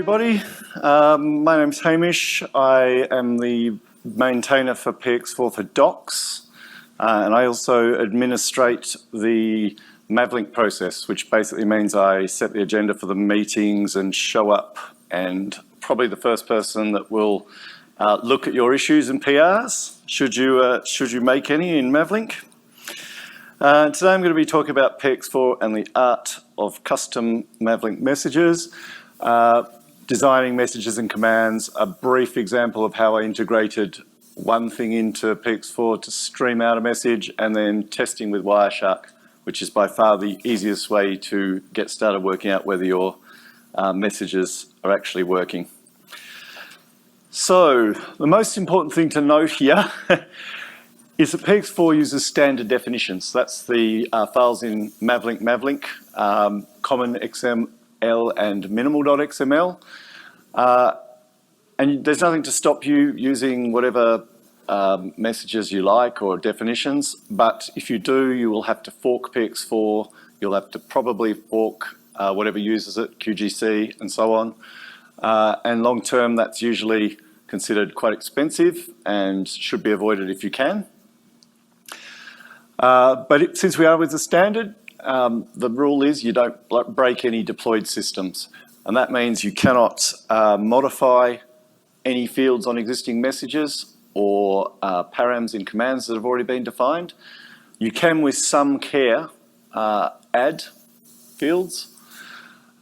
everybody. My name's Hamish. I am the maintainer for PX4 for docs, and I also administrate the MAVLink process, which basically means I set the agenda for the meetings and show up, and probably the first person that will look at your issues and PRs, should you make any in MAVLink. Today I'm going to be talking about PX4 and the art of custom MAVLink messages, designing messages and commands, a brief example of how I integrated one thing into PX4 to stream out a message, and then testing with Wireshark, which is by far the easiest way to get started working out whether your messages are actually working. So the most important thing to note here is that PX4 uses standard definitions. That's the files in MAVLink, common XML and minimal.xml. And there's nothing to stop you using whatever messages you like or definitions, but if you do, you will have to fork PX4, you'll have to probably fork whatever uses it, QGC and so on. And long term, that's usually considered quite expensive and should be avoided if you can. But since we are with the standard, the rule is you don't break any deployed systems. And that means you cannot modify any fields on existing messages or params in commands that have already been defined. You can, with some care, add fields.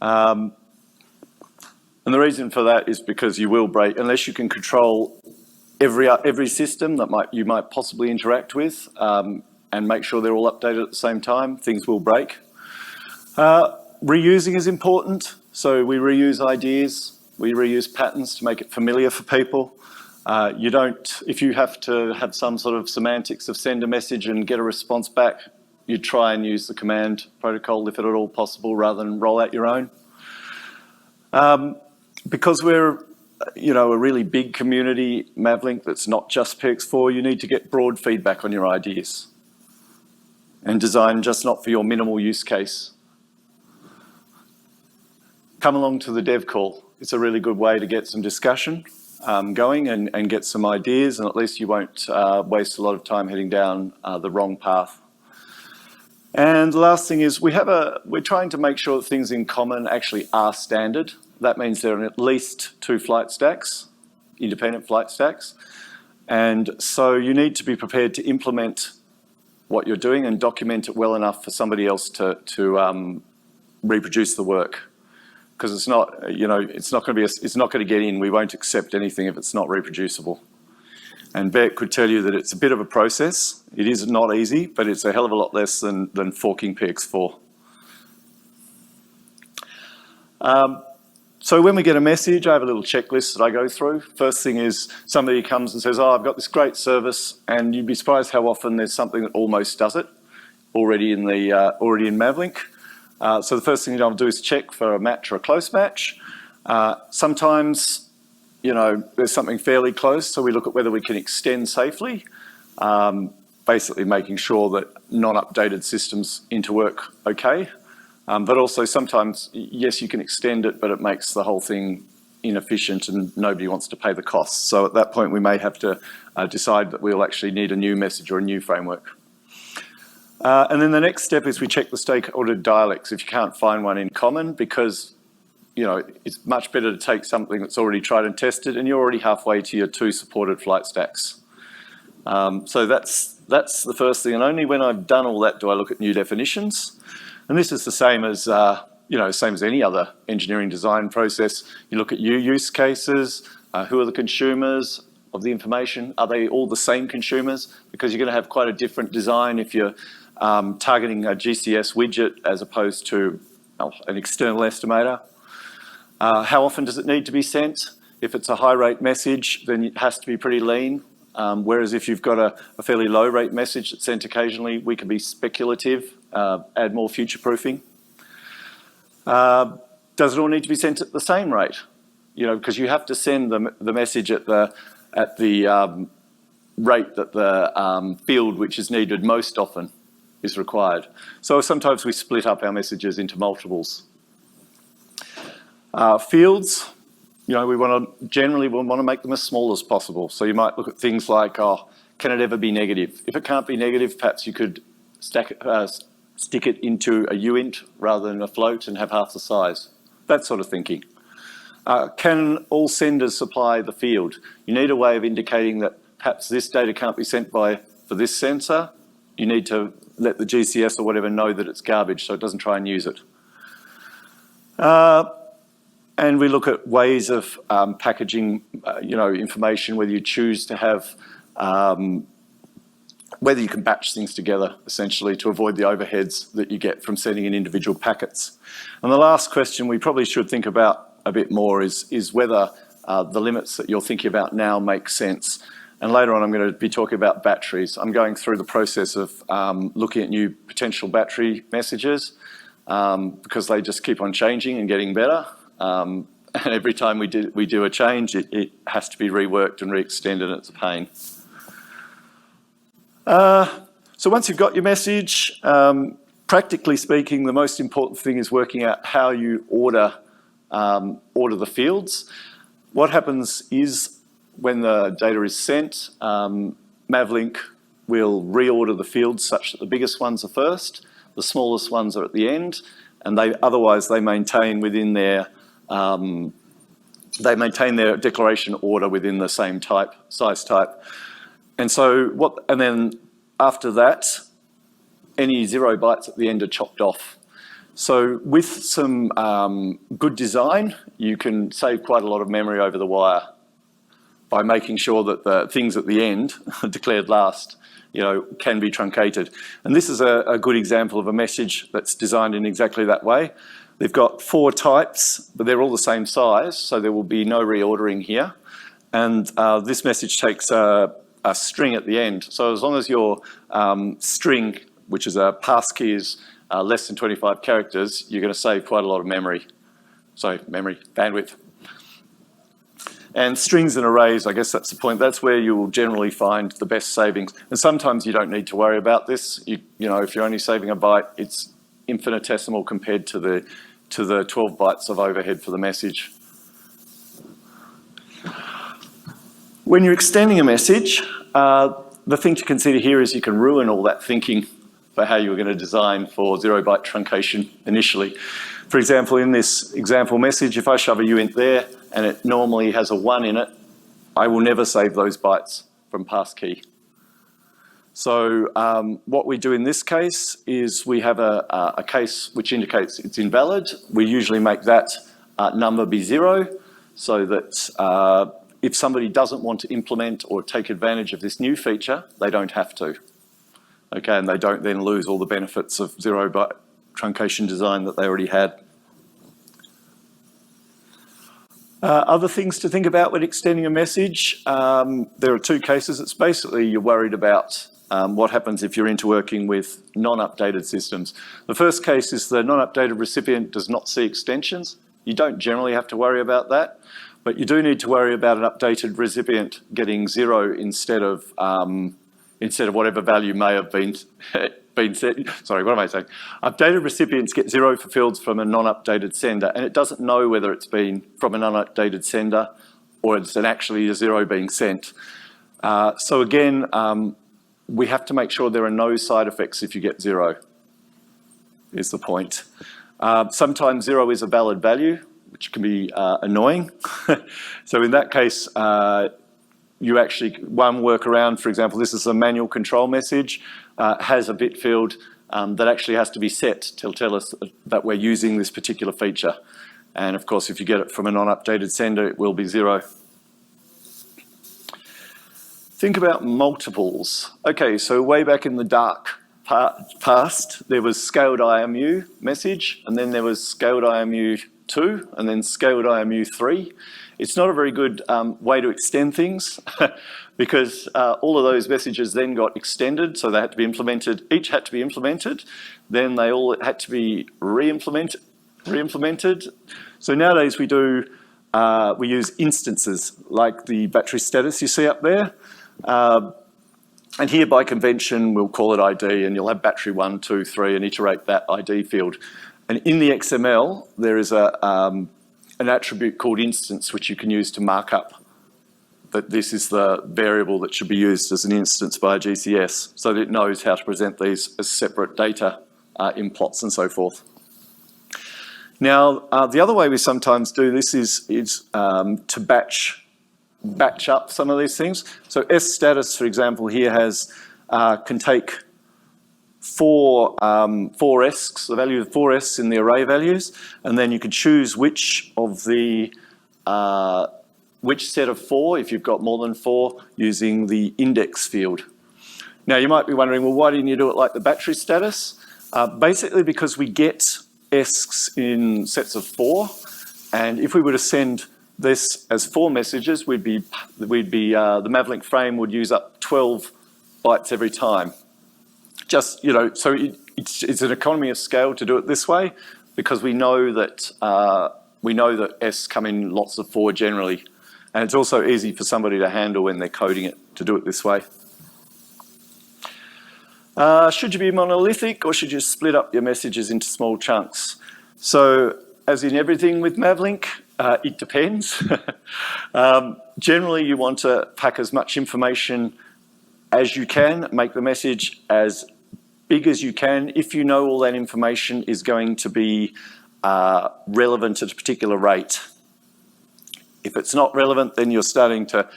And the reason for that is because you will break, unless you can control every system that you might possibly interact with, and make sure they're all updated at the same time, things will break. Reusing is important, so we reuse ideas, we reuse patterns to make it familiar for people. If you have to have some sort of semantics of send a message and get a response back, you try and use the command protocol if at all possible, rather than roll out your own. Because we're a really big community, MAVLink, that's not just PX4, you need to get broad feedback on your ideas and design just not for your minimal use case. Come along to the dev call. It's a really good way to get some discussion going and get some ideas, and at least you won't waste a lot of time heading down the wrong path. And the last thing is we're trying to make sure that things in common actually are standard. That means there are at least 2 flight stacks, independent flight stacks. And so you need to be prepared to implement what you're doing and document it well enough for somebody else to reproduce the work. Because it's not going to get in. We won't accept anything if it's not reproducible. And Beck could tell you that it's a bit of a process. It is not easy, but it's a hell of a lot less than forking PX4. So when we get a message, I have a little checklist that I go through. First thing is somebody comes and says, oh, I've got this great service, and you'd be surprised how often there's something that almost does it already in MAVLink. So the first thing I'll do is check for a match or a close match. Sometimes, there's something fairly close, so we look at whether we can extend safely, basically making sure that non-updated systems interwork okay. But also sometimes, yes, you can extend it, but it makes the whole thing inefficient and nobody wants to pay the costs. So at that point, we may have to decide that we'll actually need a new message or a new framework. And then the next step is we check the stakeholder dialects if you can't find one in common, because it's much better to take something that's already tried and tested, and you're already halfway to your 2 supported flight stacks. So that's the first thing, and only when I've done all that do I look at new definitions. And this is the same as same as any other engineering design process. You look at use cases, who are the consumers of the information? Are they all the same consumers? Because you're going to have quite a different design if you're targeting a GCS widget as opposed to an external estimator. How often does it need to be sent? If it's a high rate message, then it has to be pretty lean. Whereas if you've got a fairly low rate message that's sent occasionally, we can be speculative, add more future proofing. Does it all need to be sent at the same rate? Because you have to send the message at the rate that the field which is needed most often is required. So sometimes we split up our messages into multiples. Fields, you know, we want to make them as small as possible. So you might look at things like, oh, can it ever be negative? If it can't be negative, perhaps you could stick it into a uint rather than a float and have half the size. That sort of thinking. Can all senders supply the field? You need a way of indicating that perhaps this data can't be sent for this sensor. You need to let the GCS or whatever know that it's garbage so it doesn't try and use it. And we look at ways of packaging, you know, information, whether you choose to have, whether you can batch things together, essentially, to avoid the overheads that you get from sending in individual packets. And the last question we probably should think about a bit more is whether the limits that you're thinking about now make sense. And later on, I'm going to be talking about batteries. I'm going through the process of looking at new potential battery messages because they just keep on changing and getting better. And every time we do a change, it has to be reworked and re-extended, and it's a pain. So once you've got your message, practically speaking, the most important thing is working out how you order the fields. What happens is when the data is sent, MAVLink will reorder the fields such that the biggest ones are first, the smallest ones are at the end, and otherwise they maintain within their declaration order within the same size type. And so and then after that, any 0 bytes at the end are chopped off. So with some good design, you can save quite a lot of memory over the wire by making sure that the things at the end, declared last, you know, can be truncated. And this is a good example of a message that's designed in exactly that way. They've got 4 types, but they're all the same size, so there will be no reordering here. And this message takes a string at the end. So as long as your string, which is a passkey, is less than 25 characters, you're going to save quite a lot of memory. So bandwidth. And strings and arrays, I guess that's the point. That's where you will generally find the best savings. And sometimes you don't need to worry about this. You know, if you're only saving a byte, it's infinitesimal compared to the 12 bytes of overhead for the message. When you're extending a message, the thing to consider here is you can ruin all that thinking for how you were going to design for 0-byte truncation initially. For example, in this example message, if I shove a uint there and it normally has a 1 in it, I will never save those bytes from passkey. So what we do in this case is we have a case which indicates it's invalid. We usually make that number be 0 so that if somebody doesn't want to implement or take advantage of this new feature, they don't have to. Okay, and they don't then lose all the benefits of 0-byte truncation design that they already had. Other things to think about when extending a message, there are 2 cases. It's basically you're worried about what happens if you're interworking with non-updated systems. The first case is the non-updated recipient does not see extensions. You don't generally have to worry about that, but you do need to worry about an updated recipient getting 0 instead of whatever value may have been set. Sorry, what am I saying? Updated recipients get 0 for fields from a non-updated sender, and it doesn't know whether it's been from an unupdated sender or it's actually a 0 being sent. So again, we have to make sure there are no side effects if you get 0, is the point. Sometimes 0 is a valid value, which can be annoying. So in that case, you actually, one workaround, for example, this is a manual control message, has a bit field that actually has to be set to tell us that we're using this particular feature. And of course, if you get it from a non-updated sender, it will be 0. Think about multiples. Okay, so way back in the dark past, there was scaled IMU message, and then there was scaled IMU 2, and then scaled IMU 3. It's not a very good way to extend things because all of those messages then got extended, so they had to be implemented, each had to be implemented, then they all had to be re-implemented. So nowadays we use instances like the battery status you see up there. And here by convention we'll call it ID, and you'll have battery 1, 2, 3 and iterate that ID field. And in the XML there is a an attribute called instance, which you can use to mark up that this is the variable that should be used as an instance by a GCS, so that it knows how to present these as separate data in plots and so forth. Now, the other way we sometimes do this is to batch up some of these things. So S status, for example, here can take four esks, the value of 4 esks in the array values, and then you can choose which of the which set of 4, if you've got more than 4, using the index field. Now you might be wondering, well, why didn't you do it like the battery status? Basically because we get esks in sets of 4, and if we were to send this as 4 messages, the MAVLink frame would use up 12 bytes every time. Just, so it's an economy of scale to do it this way, because we know that S come in lots of 4 generally. And it's also easy for somebody to handle when they're coding it to do it this way. Should you be monolithic, or should you split up your messages into small chunks? So, as in everything with MAVLink, it depends. Generally, you want to pack as much information as you can, make the message as big as you can, if you know all that information is going to be relevant at a particular rate. If it's not relevant, then you're starting to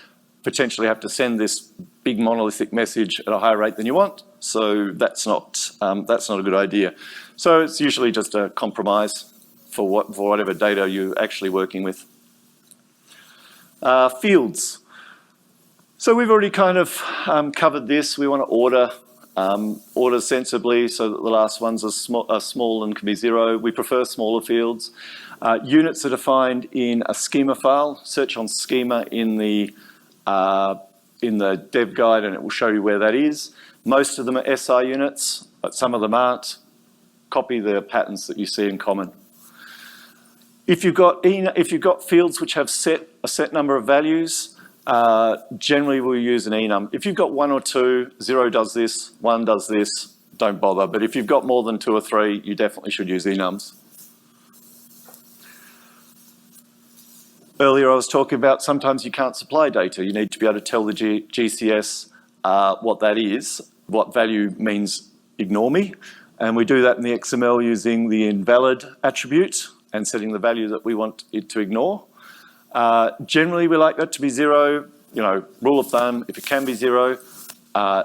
potentially have to send this big monolithic message at a higher rate than you want. So that's not a good idea. So it's usually just a compromise for whatever data you're actually working with. Fields. So we've already kind of covered this. We want to order sensibly so that the last ones are small and can be 0. We prefer smaller fields. Units are defined in a schema file. Search on schema in the dev guide and it will show you where that is. Most of them are SI units, but some of them aren't. Copy the patterns that you see in common. If you've got fields which have a set number of values, generally we'll use an enum. If you've got 1 or 2, 0 does this, 1 does this, don't bother. But if you've got more than 2 or 3, you definitely should use enums. Earlier I was talking about sometimes you can't supply data. You need to be able to tell the GCS what that is, what value means ignore me. And we do that in the XML using the invalid attribute and setting the value that we want it to ignore. Generally we like that to be 0. Rule of thumb, if it can be 0,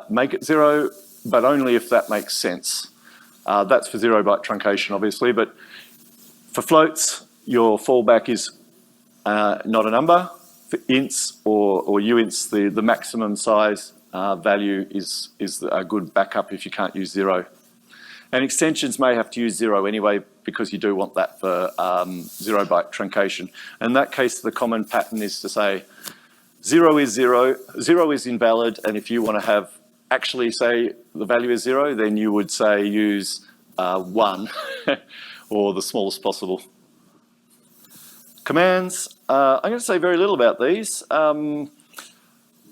make it 0, but only if that makes sense. That's for 0-byte truncation, obviously, but for floats, your fallback is not a number. For ints or uints, the maximum size value is a good backup if you can't use 0. And extensions may have to use 0 anyway, because you do want that for 0-byte truncation. In that case, the common pattern is to say 0 is 0, 0 is invalid, and if you want to actually say the value is 0, then you would say use 1 or the smallest possible. Commands, I'm going to say very little about these.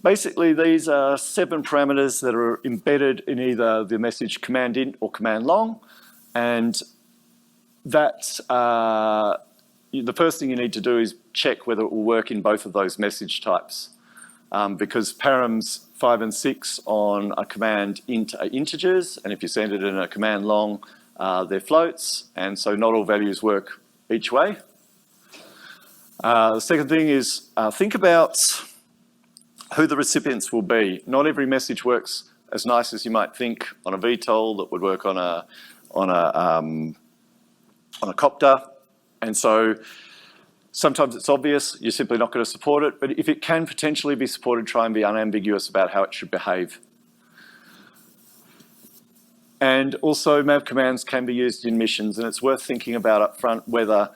Basically, these are 7 parameters that are embedded in either the message command int or command long, and that's the first thing you need to do is check whether it will work in both of those message types, because params 5 and 6 on a command int are integers, and if you send it in a command long, they're floats, and so not all values work each way. The second thing is think about who the recipients will be. Not every message works as nice as you might think on a VTOL that would work on a copter, and so sometimes it's obvious you're simply not going to support it, but if it can potentially be supported, try and be unambiguous about how it should behave. And also MAV commands can be used in missions, and it's worth thinking about up front whether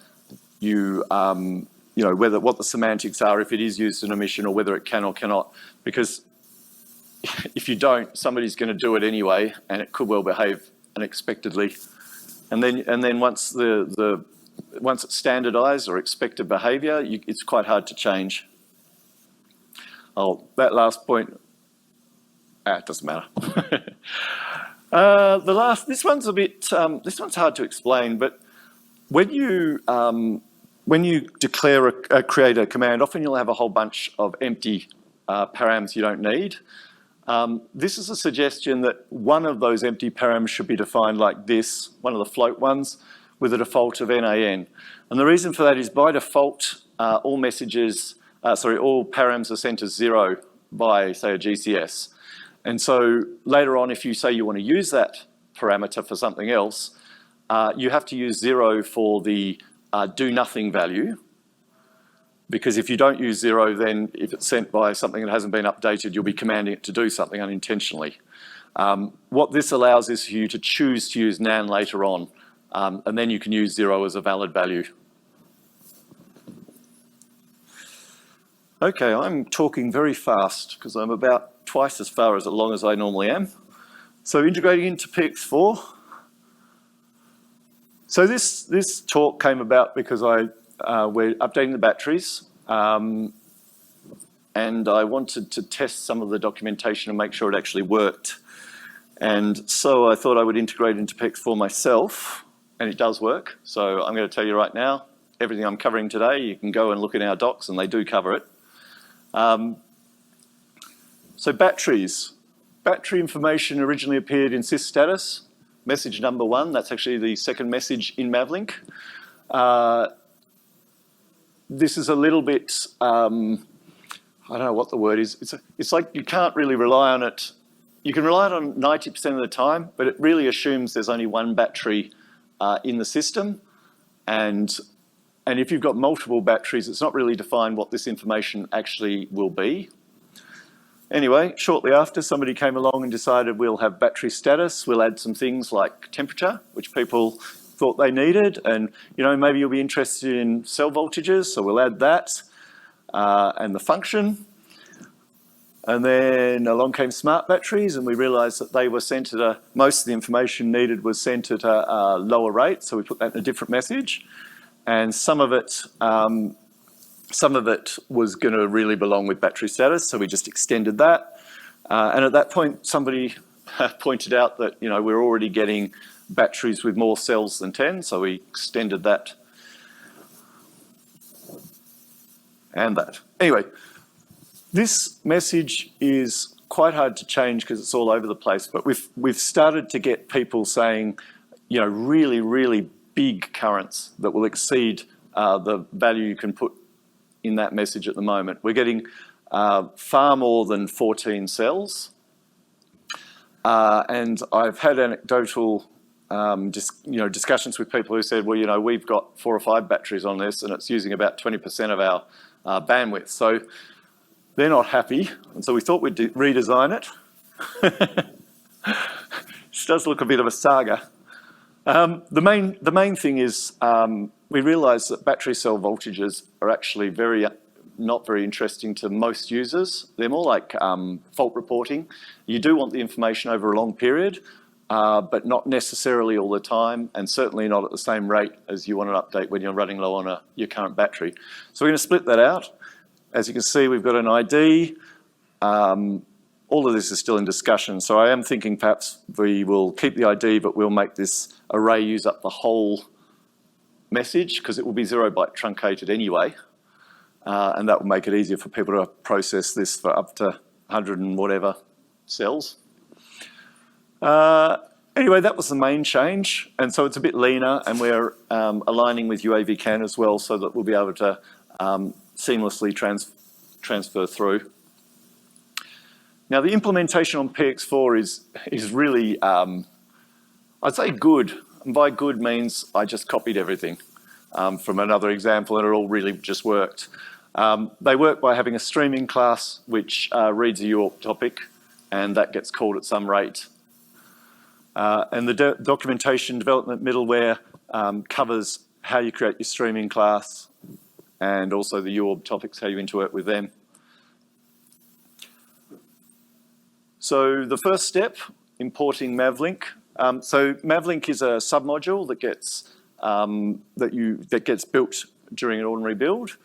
you what the semantics are if it is used in a mission, or whether it can or cannot, because if you don't, somebody's going to do it anyway, and it could well behave unexpectedly. And then once it's standardized or expected behavior, it's quite hard to change. Oh, that last point, it doesn't matter. This one's hard to explain, but when you when you declare create a command, often you'll have a whole bunch of empty params you don't need. This is a suggestion that one of those empty params should be defined like this, one of the float ones, with a default of NAN. And the reason for that is by default, all params are sent as 0 by, say, a GCS. And so later on, if you say you want to use that parameter for something else, you have to use 0 for the do nothing value. Because if you don't use 0, then if it's sent by something that hasn't been updated, you'll be commanding it to do something unintentionally. What this allows is for you to choose to use NAN later on, and then you can use 0 as a valid value. Okay, I'm talking very fast because I'm about twice as far as long as I normally am. So integrating into PX4. So this talk came about because we're updating the batteries, and I wanted to test some of the documentation and make sure it actually worked. And so I thought I would integrate into PX4 myself, and it does work. So I'm going to tell you right now, everything I'm covering today, you can go and look in our docs, and they do cover it. So batteries. Battery information originally appeared in sys status, message number 1. That's actually the second message in MAVLink. This is a little bit, I don't know what the word is. It's like you can't really rely on it. You can rely on it 90% of the time, but it really assumes there's only one battery in the system. And if you've got multiple batteries, it's not really defined what this information actually will be. Anyway, shortly after, somebody came along and decided we'll have battery status. We'll add some things like temperature, which people thought they needed. And, you know, maybe you'll be interested in cell voltages, so we'll add that. And the function. And then along came smart batteries, and we realized that they were sent at most of the information needed was sent at a lower rate, so we put that in a different message. And some of it was going to really belong with battery status, so we just extended that. And at that point, somebody pointed out that, you know, we're already getting batteries with more cells than 10, so we extended that and that. Anyway, this message is quite hard to change because it's all over the place, but we've started to get people saying, you know, really, really big currents that will exceed the value you can put in that message at the moment. We're getting far more than 14 cells. And I've had anecdotal discussions with people who said, well, you know, we've got 4 or 5 batteries on this and it's using about 20% of our bandwidth. So they're not happy. And so we thought we'd redesign it. This does look a bit of a saga. The main thing is we realised that battery cell voltages are actually not very interesting to most users. They're more like fault reporting. You do want the information over a long period, but not necessarily all the time, and certainly not at the same rate as you want an update when you're running low on your current battery. So we're going to split that out. As you can see, we've got an ID. All of this is still in discussion, so I am thinking perhaps we will keep the ID, but we'll make this array use up the whole message because it will be 0-byte truncated anyway, and that will make it easier for people to process this for up to 100 and whatever cells. Anyway, that was the main change, and so it's a bit leaner, and we're aligning with UAVCAN as well so that we'll be able to seamlessly transfer through. Now, the implementation on PX4 is really, I'd say good. And by good means I just copied everything from another example and it all really just worked. They work by having a streaming class which reads a UORB topic and that gets called at some rate. And the documentation development middleware covers how you create your streaming class and also the UORB topics, how you interact with them. So the first step, importing MAVLink. So MAVLink is a submodule that gets built during an ordinary build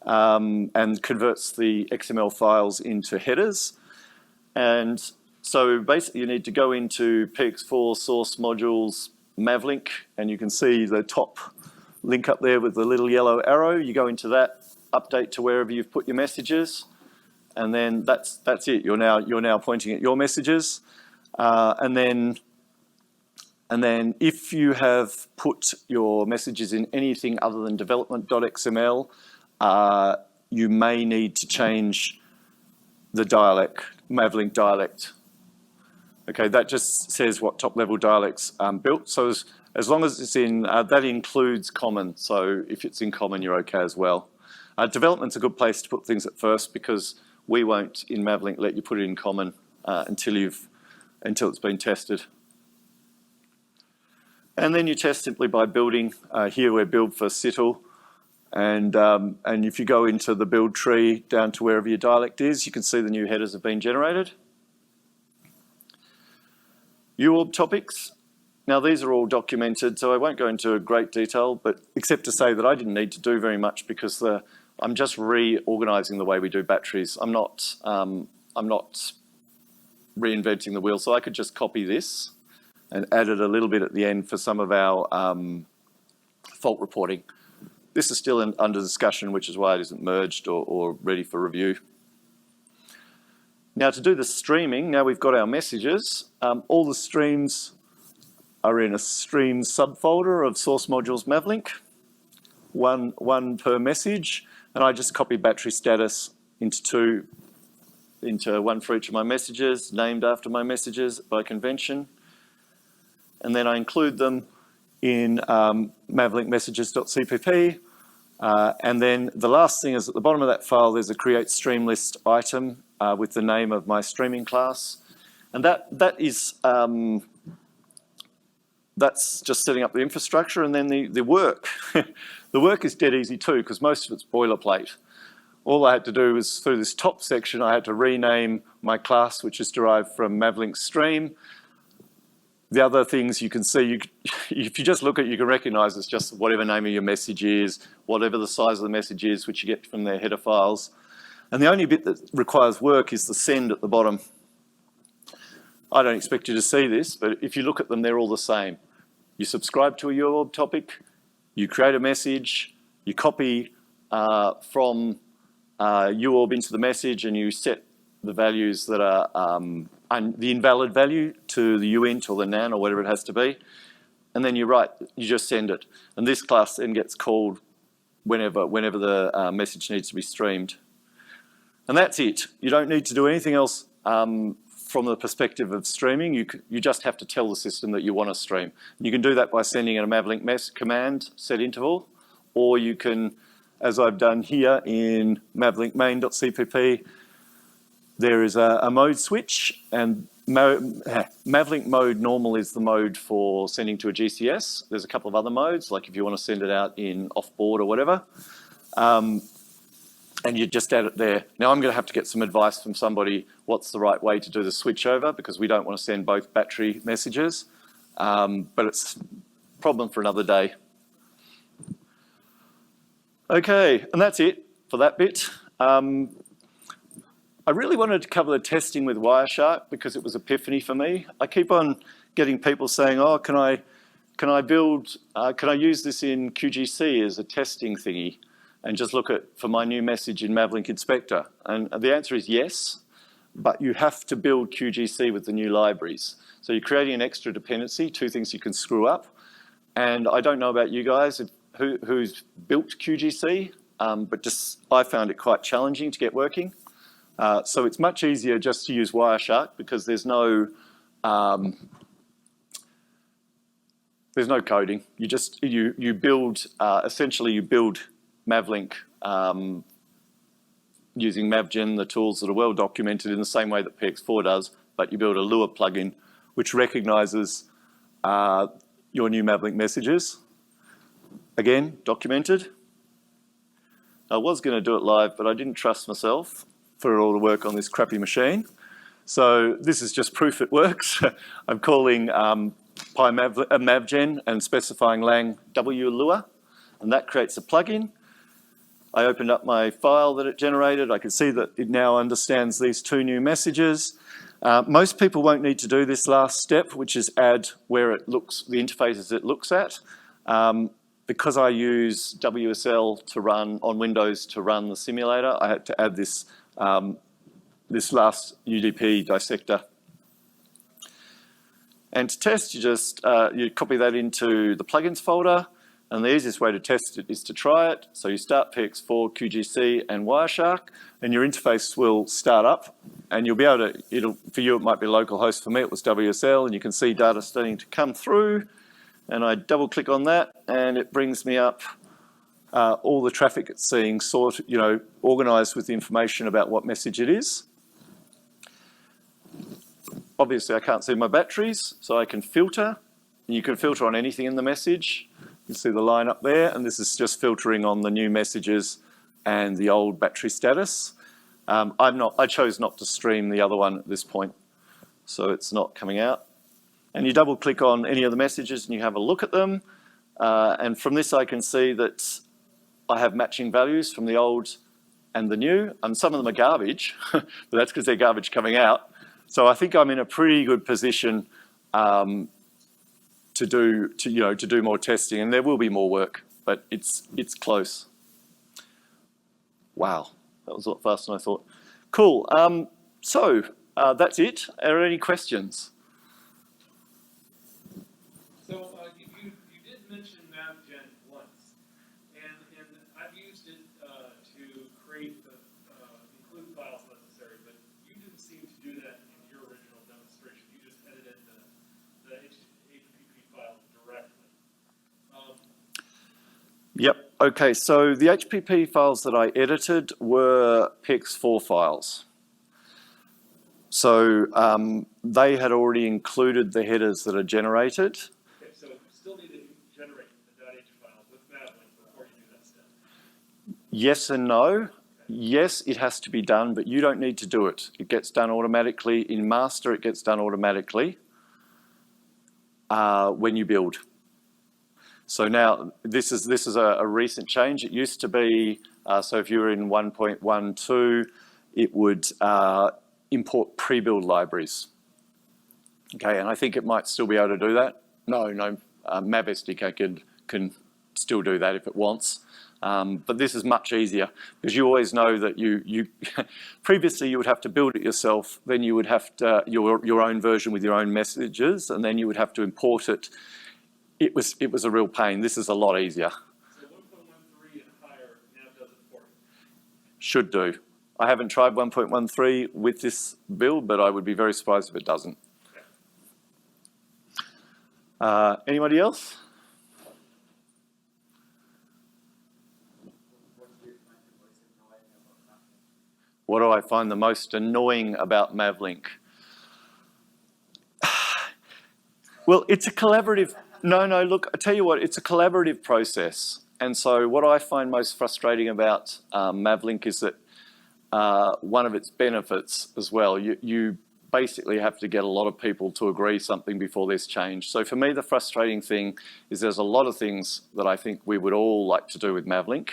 and converts the XML files into headers. And so basically you need to go into PX4 source modules MAVLink, and you can see the top link up there with the little yellow arrow. You go into that, update to wherever you've put your messages, and then that's it. You're now pointing at your messages, and then if you have put your messages in anything other than development.xml, you may need to change the dialect, MAVLink dialect. Okay, that just says what top-level dialects built. So as long as it's in, that includes common. So if it's in common, you're okay as well. Development's a good place to put things at first because we won't, in MAVLink, let you put it in common until it's been tested. And then you test simply by building. Here we're build for CITL. And if you go into the build tree down to wherever your dialect is, you can see the new headers have been generated. UORB topics. Now these are all documented, so I won't go into great detail, but except to say that I didn't need to do very much because I'm just reorganizing the way we do batteries. I'm not reinventing the wheel, so I could just copy this and add it a little bit at the end for some of our fault reporting. This is still under discussion, which is why it isn't merged or ready for review. Now to do the streaming, now we've got our messages. All the streams are in a stream subfolder of source modules MAVLink, one per message, and I just copy battery status into one for each of my messages, named after my messages by convention, and then I include them in MAVLink messages.cpp. And then the last thing is at the bottom of that file, there's a create stream list item with the name of my streaming class. And that's just setting up the infrastructure, and then the work. The work is dead easy too, because most of it's boilerplate. All I had to do was through this top section, I had to rename my class, which is derived from MAVLink stream. The other things you can see, if you just look at it, you can recognize it's just whatever name of your message is, whatever the size of the message is, which you get from their header files. And the only bit that requires work is the send at the bottom. I don't expect you to see this, but if you look at them, they're all the same. You subscribe to a UORB topic, you create a message, you copy from UORB into the message, and you set the values that are the invalid value to the uint or the nan or whatever it has to be, and then you just send it. And this class then gets called whenever the message needs to be streamed. And that's it. You don't need to do anything else from the perspective of streaming. You just have to tell the system that you want to stream. You can do that by sending in a MAVLink command set interval, or you can, as I've done here in MAVLink main.cpp, there is a mode switch, and MAVLink mode normal is the mode for sending to a GCS. There's a couple of other modes, like if you want to send it out in off-board or whatever, and you just add it there. Now I'm going to have to get some advice from somebody what's the right way to do the switch over, because we don't want to send both battery messages, but it's a problem for another day. Okay, and that's it for that bit. I really wanted to cover the testing with Wireshark because it was epiphany for me. I keep on getting people saying, "Oh, can I use this in QGC as a testing thingy, and just look for my new message in MAVLink Inspector?" And the answer is yes, but you have to build QGC with the new libraries. So you're creating an extra dependency, two things you can screw up. And I don't know about you guys who's built QGC, but just I found it quite challenging to get working. So it's much easier just to use Wireshark because there's no coding. You build essentially you build MAVLink using MavGen, the tools that are well documented in the same way that PX4 does, but you build a Lua plugin which recognizes your new MAVLink messages. Again, documented. I was going to do it live, but I didn't trust myself for it all to work on this crappy machine. So this is just proof it works. I'm calling MavGen and specifying lang w Lua, and that creates a plugin. I opened up my file that it generated. I can see that it now understands these two new messages. Most people won't need to do this last step, which is add where it looks, the interfaces it looks at. because I use WSL to run on Windows to run the simulator, I had to add this, this last UDP dissector. And to test, you just you copy that into the plugins folder, and the easiest way to test it is to try it. So you start PX4, QGC, and Wireshark, and your interface will start up, and you'll be able to, for you it might be localhost, for me it was WSL, and you can see data starting to come through, and I double click on that, and it brings me up all the traffic it's seeing, organized with the information about what message it is. Obviously I can't see my batteries, so I can filter. You can filter on anything in the message. You can see the line up there, and this is just filtering on the new messages and the old battery status. I chose not to stream the other one at this point, so it's not coming out. And you double click on any of the messages and you have a look at them. And from this I can see that I have matching values from the old and the new. Some of them are garbage, but that's because they're garbage coming out. So I think I'm in a pretty good position to do more testing, and there will be more work, but it's close. Wow, that was a lot faster than I thought. Cool. So that's it. Are there any questions? So you did mention MAVGen once, and I've used it to create the include files necessary, but you didn't seem to do that in your original demonstration. You just edited the HPP file directly. Yep. Okay. So the HPP files that I edited were PX4 files. So they had already included the headers that are generated. Okay, so you still need to generate the .h file with MAVLink before you do that step. Yes and no. Okay. Yes, it has to be done, but you don't need to do it. It gets done automatically. In master, it gets done automatically when you build. So now this is a recent change. It used to be, so if you were in 1.12, it would import pre-build libraries. Okay, and I think it might still be able to do that. No, MAVSDK can still do that if it wants. But this is much easier because you always know that you previously you would have to build it yourself, then you would have to your own version with your own messages, and then you would have to import it. It was a real pain. This is a lot easier. So 1.13 and higher now does it for you? Should do. I haven't tried 1.13 with this build, but I would be very surprised if it doesn't. Okay. Anybody else? What do I find the most annoying about MAVLink? Well, it's a collaborative. No, look, I tell you what, it's a collaborative process. And so what I find most frustrating about MAVLink is that one of its benefits as well, you basically have to get a lot of people to agree something before there's change. So for me, the frustrating thing is there's a lot of things that I think we would all like to do with MAVLink,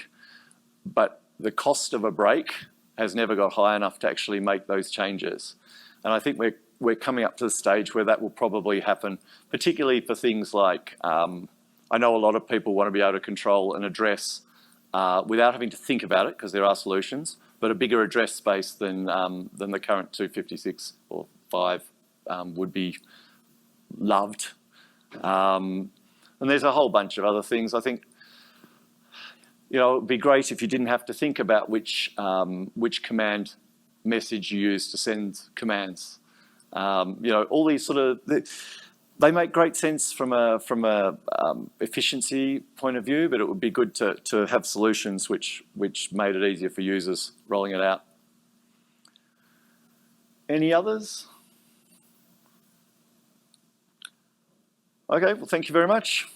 but the cost of a break has never got high enough to actually make those changes. And I think we're coming up to the stage where that will probably happen, particularly for things like, I know a lot of people want to be able to control an address without having to think about it, because there are solutions, but a bigger address space than the current 256 or 5 would be loved. And there's a whole bunch of other things. I think, it would be great if you didn't have to think about which command message you use to send commands. All these sort of, they make great sense from a efficiency point of view, but it would be good to have solutions which made it easier for users rolling it out. Any others? Okay, well, thank you very much.